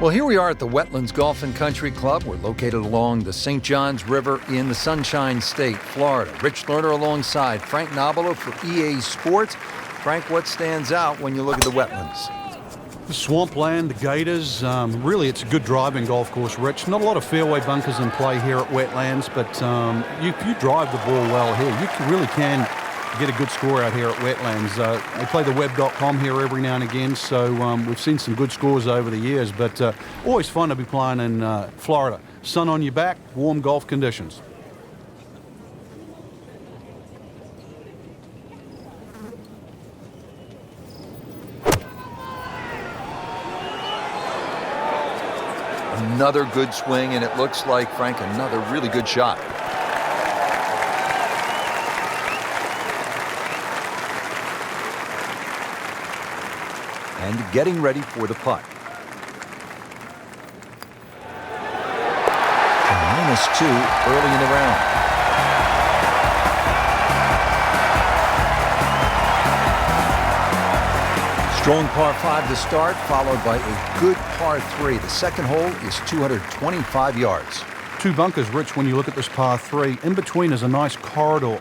Well, here we are at the Wetlands Golf and Country Club. We're located along the St. Johns River in the Sunshine State, Florida. Rich Lerner alongside Frank Nobilo for EA Sports. Frank, what stands out when you look at the wetlands? The swampland, the gators, really it's a good driving golf course, Rich. Not a lot of fairway bunkers in play here at Wetlands, but if you drive the ball well here, you really can get a good score out here at Wetlands. They play the web.com here every now and again, so we've seen some good scores over the years, but always fun to be playing in Florida. Sun on your back, warm golf conditions. Another good swing, and it looks like, Frank, another really good shot. And getting ready for the putt. And -2 early in the round. Strong par 5 to start, followed by a good par 3. The second hole is 225 yards. Two bunkers, Rich, when you look at this par 3. In between is a nice corridor.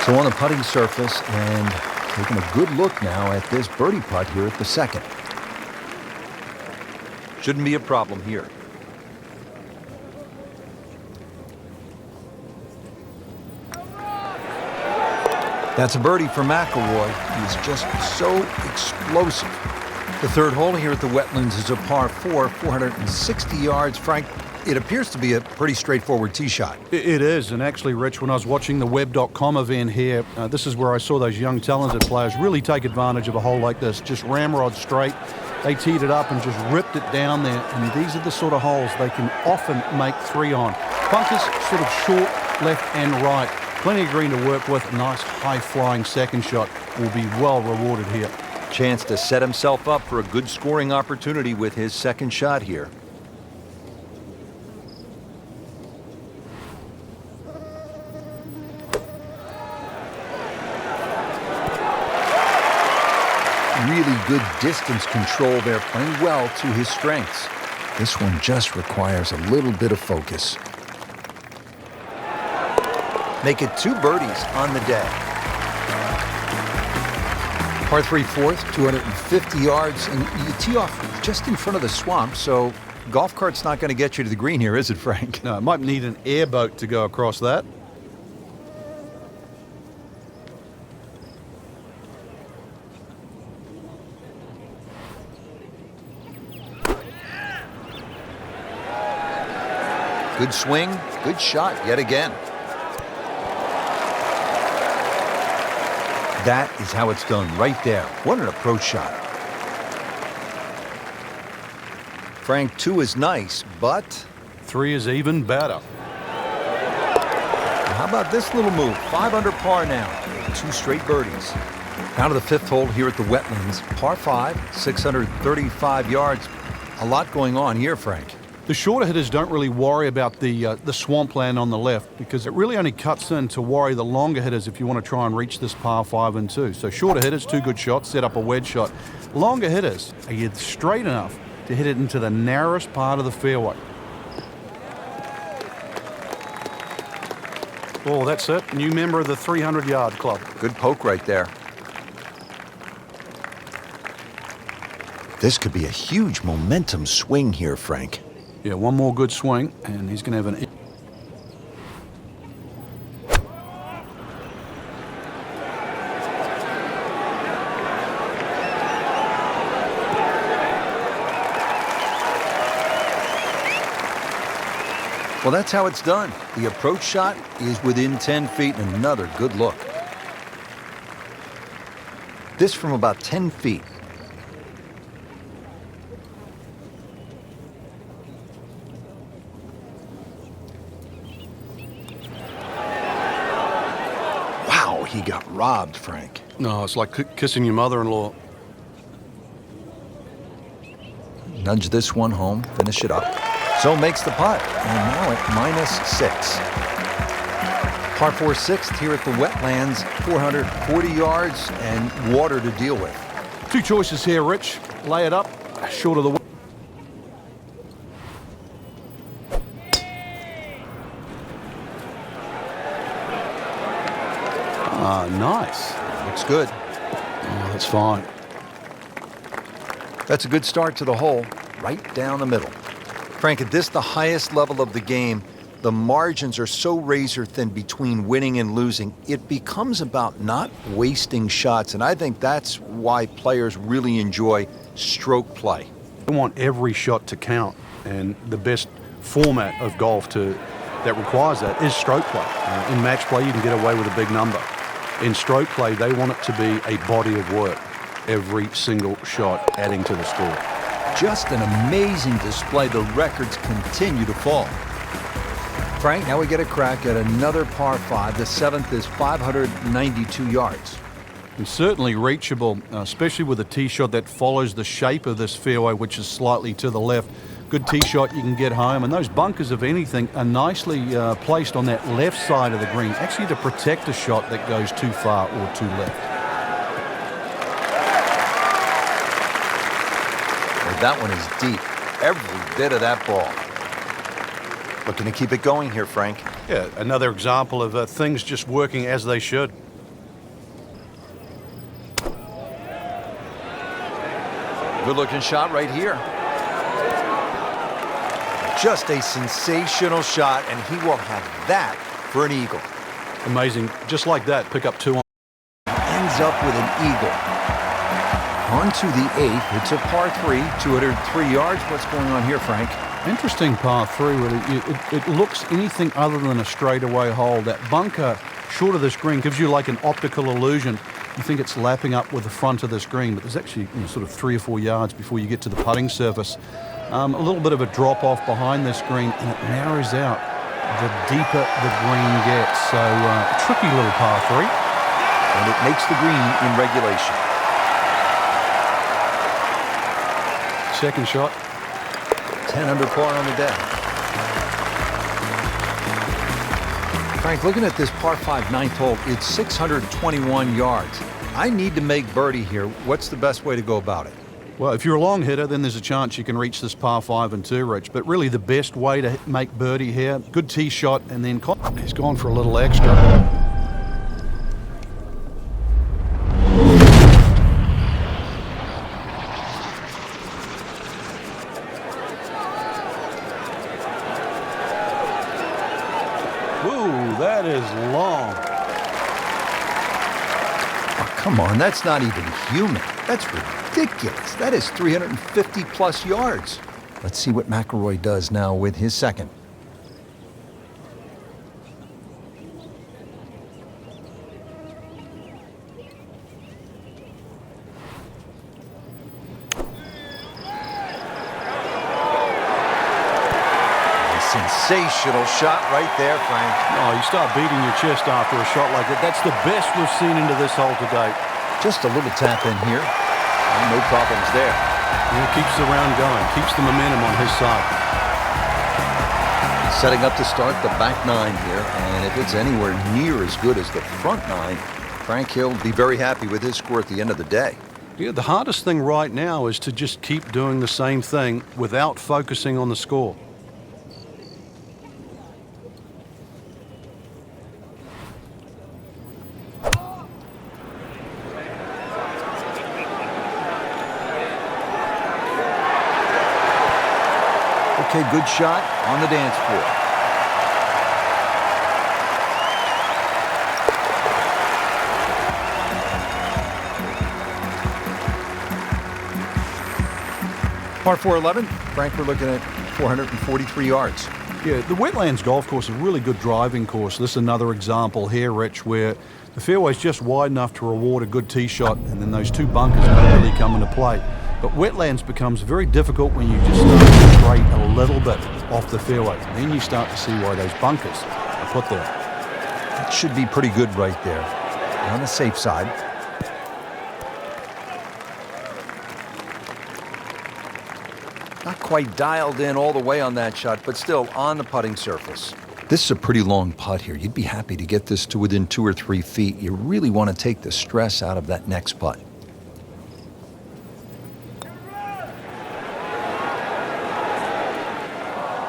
So on the putting surface, and taking a good look now at this birdie putt here at the second. Shouldn't be a problem here. That's a birdie for McIlroy. He's just so explosive. The third hole here at the Wetlands is a par 4, 460 yards. Frank, it appears to be a pretty straightforward tee shot. It is, and actually, Rich, when I was watching the web.com event here, this is where I saw those young talented players really take advantage of a hole like this. Just ramrod straight. They teed it up and just ripped it down there, and these are the sort of holes they can often make 3 on. Bunkers sort of short, left and right. Plenty of green to work with. A nice high-flying second shot will be well rewarded here. Chance to set himself up for a good scoring opportunity with his second shot here. Really good distance control there, playing well to his strengths. This one just requires a little bit of focus. Make it 2 birdies on the day. Par 3 fourth, 250 yards, and you tee off just in front of the swamp, so golf cart's not going to get you to the green here, is it, Frank? No, it might need an airboat to go across that. Good swing, good shot yet again. That is how it's done right there. What an approach shot. Frank, 2 is nice, but 3 is even better. How about this little move? 5 under par now. 2 straight birdies. Now to the 5th hole here at the Wetlands. Par 5, 635 yards. A lot going on here, Frank. The shorter hitters don't really worry about the swampland on the left, because it really only cuts in to worry the longer hitters if you want to try and reach this par 5 and 2. So shorter hitters, 2 good shots, set up a wedge shot. Longer hitters, are you straight enough to hit it into the narrowest part of the fairway? Oh, that's it. New member of the 300-yard club. Good poke right there. This could be a huge momentum swing here, Frank. Yeah, one more good swing, and he's going to have an... Well, that's how it's done. The approach shot is within 10 feet, and another good look. This from about 10 feet. He got robbed, Frank. No, it's like kissing your mother-in-law. Nudge this one home, finish it up. So makes the putt, and now at -6. Par 4 sixth here at the Wetlands, 440 yards and water to deal with. Two choices here, Rich. Lay it up, short of the... Ah, nice. Looks good. Oh, that's fine. That's a good start to the hole, right down the middle. Frank, at this, the highest level of the game, the margins are so razor thin between winning and losing, it becomes about not wasting shots, and I think that's why players really enjoy stroke play. You want every shot to count, and the best format of golf that requires that is stroke play. In match play, you can get away with a big number. In stroke play, they want it to be a body of work, every single shot adding to the score. Just an amazing display. The records continue to fall. Frank, now we get a crack at another par 5. The 7th is 592 yards. And certainly reachable, especially with a tee shot that follows the shape of this fairway, which is slightly to the left. Good tee shot, you can get home. And those bunkers, if anything, are nicely placed on that left side of the green, actually to protect a shot that goes too far or too left. Well, that one is deep. Every bit of that ball. Looking to keep it going here, Frank. Yeah, another example of things just working as they should. Good-looking shot right here. Just a sensational shot, and he will have that for an eagle. Amazing. Just like that, pick up 2 on. Ends up with an eagle. On to the 8th. It's a par 3, 203 yards. What's going on here, Frank? Interesting par 3, really. It looks anything other than a straightaway hole. That bunker short of this green gives you like an optical illusion. You think it's lapping up with the front of this green, but there's actually sort of 3 or 4 yards before you get to the putting surface. A little bit of a drop off behind this green, and it narrows out the deeper the green gets. So tricky little par 3. And it makes the green in regulation. Second shot. 10 under par on the day. Frank, looking at this par 5 ninth hole, it's 621 yards. I need to make birdie here. What's the best way to go about it? Well, if you're a long hitter, then there's a chance you can reach this par 5 and 2, Rich. But really the best way to make birdie here, good tee shot, and then he's gone for a little extra. That is long. Oh, come on, that's not even human. That's ridiculous. That is 350 plus yards. Let's see what McIlroy does now with his second. Sensational shot right there, Frank. Oh, you start beating your chest after a shot like that. That's the best we've seen into this hole to date. Just a little tap in here. No problems there. Yeah, keeps the round going, keeps the momentum on his side. Setting up to start the back 9 here, and if it's anywhere near as good as the front 9, Frank will be very happy with his score at the end of the day. Yeah, the hardest thing right now is to just keep doing the same thing without focusing on the score. Okay, good shot on the dance floor. Par 4-11, Frank, we're looking at 443 yards. Yeah, the Wetlands golf course is a really good driving course. This is another example here, Rich, where the fairway's just wide enough to reward a good tee shot, and then those 2 bunkers don't really come into play. But Wetlands becomes very difficult when you just start to stray a little bit off the fairway. Then you start to see why those bunkers are put there. That should be pretty good right there. On the safe side. Not quite dialed in all the way on that shot, but still on the putting surface. This is a pretty long putt here. You'd be happy to get this to within 2 or 3 feet. You really want to take the stress out of that next putt.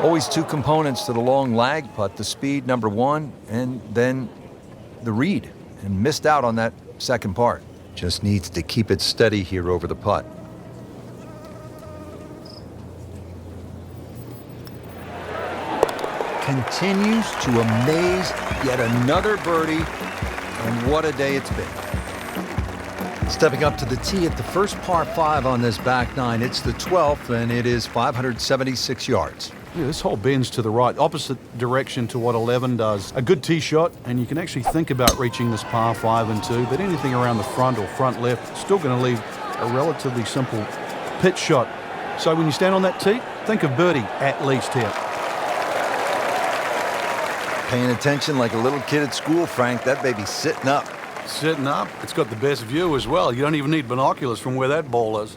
Always two components to the long lag putt, the speed, number one, and then the read. And missed out on that second part. Just needs to keep it steady here over the putt. Continues to amaze, yet another birdie, and what a day it's been. Stepping up to the tee at the first par 5 on this back nine. It's the 12th, and it is 576 yards. Yeah, this hole bends to the right, opposite direction to what 11 does. A good tee shot, and you can actually think about reaching this par 5 and 2, but anything around the front or front left, still going to leave a relatively simple pitch shot. So when you stand on that tee, think of birdie at least here. Paying attention like a little kid at school, Frank. That baby's sitting up. Sitting up. It's got the best view as well. You don't even need binoculars from where that ball is.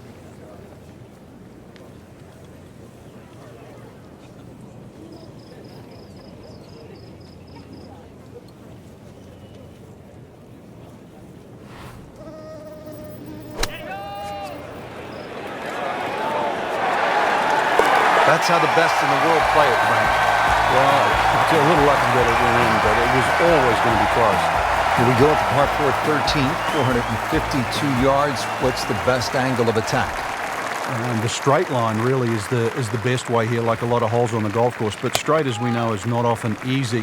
That's how the best in the world play it, Frank. Well, it's a little lucky that it went in, but it was always going to be close. Here we go at the par 4 13, 452 yards. What's the best angle of attack? The straight line really is the best way here, like a lot of holes on the golf course. But straight, as we know, is not often easy.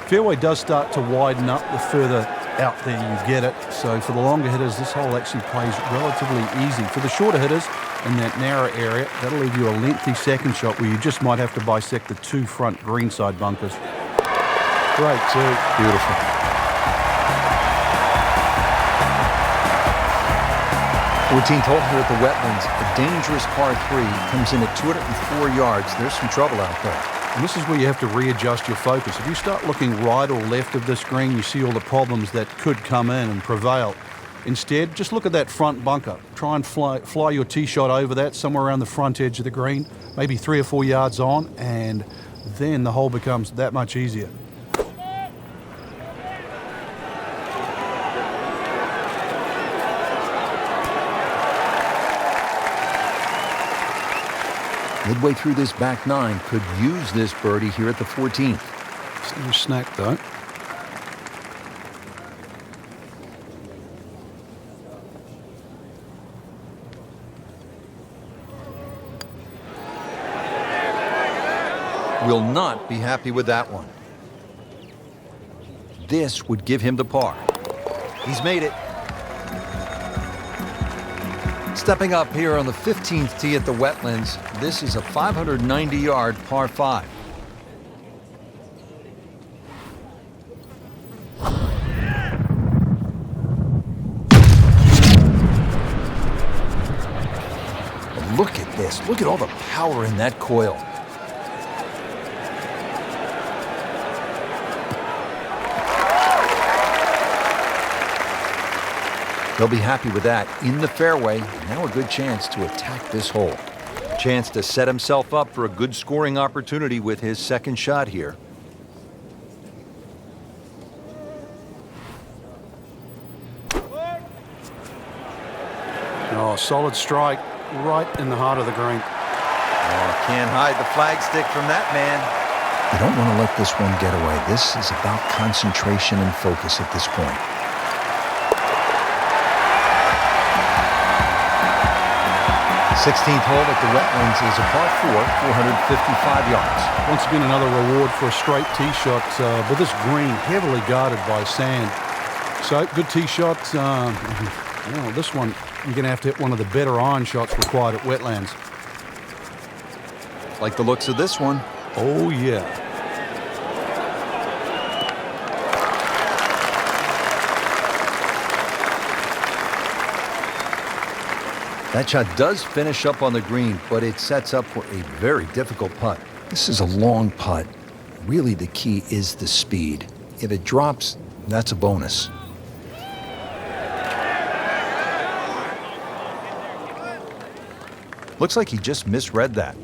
Fairway does start to widen up the further out there you get it. So for the longer hitters, this hole actually plays relatively easy. For the shorter hitters, in that narrow area, that'll leave you a lengthy second shot where you just might have to bisect the 2 front greenside bunkers. Great too. Beautiful. Fourteenth hole here at the Wetlands. A dangerous par 3 comes in at 204 yards. There's some trouble out there. And this is where you have to readjust your focus. If you start looking right or left of this green, you see all the problems that could come in and prevail. Instead, just look at that front bunker. Try and fly your tee shot over that, somewhere around the front edge of the green, maybe 3 or 4 yards on, and then the hole becomes that much easier. Midway through this back nine, could use this birdie here at the 14th. It's no snack, though. Will not be happy with that one. This would give him the par. He's made it. Stepping up here on the 15th tee at the Wetlands, this is a 590-yard par 5. Look at this. Look at all the power in that coil. They'll be happy with that in the fairway. Now a good chance to attack this hole. Chance to set himself up for a good scoring opportunity with his second shot here. Oh, solid strike right in the heart of the green. Oh, can't hide the flagstick from that man. You don't want to let this one get away. This is about concentration and focus at this point. The 16th hole at the Wetlands is a par 4, 455 yards. Once again, another reward for a straight tee shot, but this green heavily guarded by sand. So, good tee shot. This one, you're going to have to hit one of the better iron shots required at Wetlands. Like the looks of this one. Oh, yeah. That shot does finish up on the green, but it sets up for a very difficult putt. This is a long putt. Really, the key is the speed. If it drops, that's a bonus. Looks like he just misread that.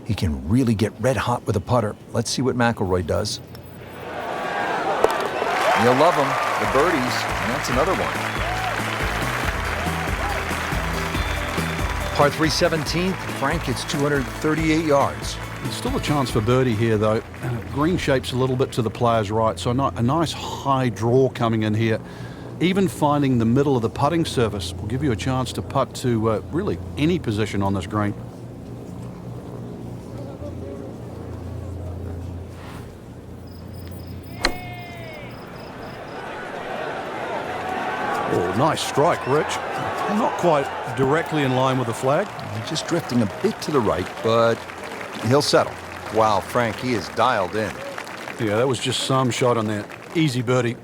He can really get red hot with a putter. Let's see what McIlroy does. You'll love them, the birdies, and that's another one. Par 3 17th, Frank hits 238 yards. There's still a chance for birdie here, though. Green shape's a little bit to the player's right, so a nice high draw coming in here. Even finding the middle of the putting surface will give you a chance to putt to really any position on this green. Oh, nice strike, Rich. Not quite directly in line with the flag. He's just drifting a bit to the right, but he'll settle. Wow, Frank, he is dialed in. Yeah, that was just some shot on that. Easy birdie.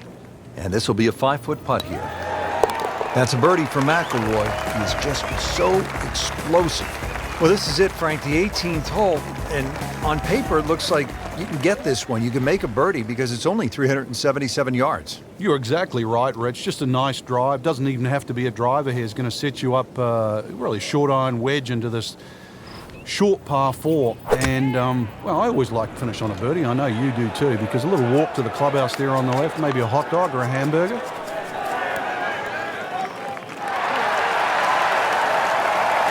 And this will be a 5-foot putt here. That's a birdie for McIlroy. He's just so explosive. Well, this is it, Frank, the 18th hole. And on paper, it looks like you can get this one. You can make a birdie because it's only 377 yards. You're exactly right, Rich. Just a nice drive. Doesn't even have to be a driver here. It's going to set you up really short iron wedge into this short par 4. And, well, I always like to finish on a birdie. I know you do too, because a little walk to the clubhouse there on the left, maybe a hot dog or a hamburger.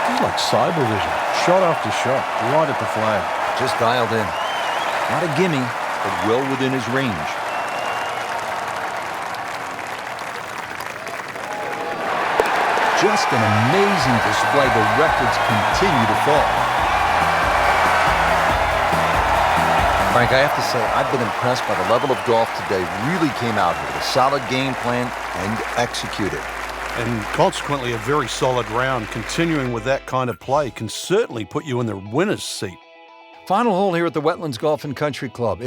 It's like cyber vision. Shot after shot, right at the flag. Just dialed in. Not a gimme, but well within his range. Just an amazing display. The records continue to fall. Frank, I have to say, I've been impressed by the level of golf today. Really came out here with a solid game plan and executed. And consequently, a very solid round. Continuing with that kind of play can certainly put you in the winner's seat. Final hole here at the Wetlands Golf and Country Club.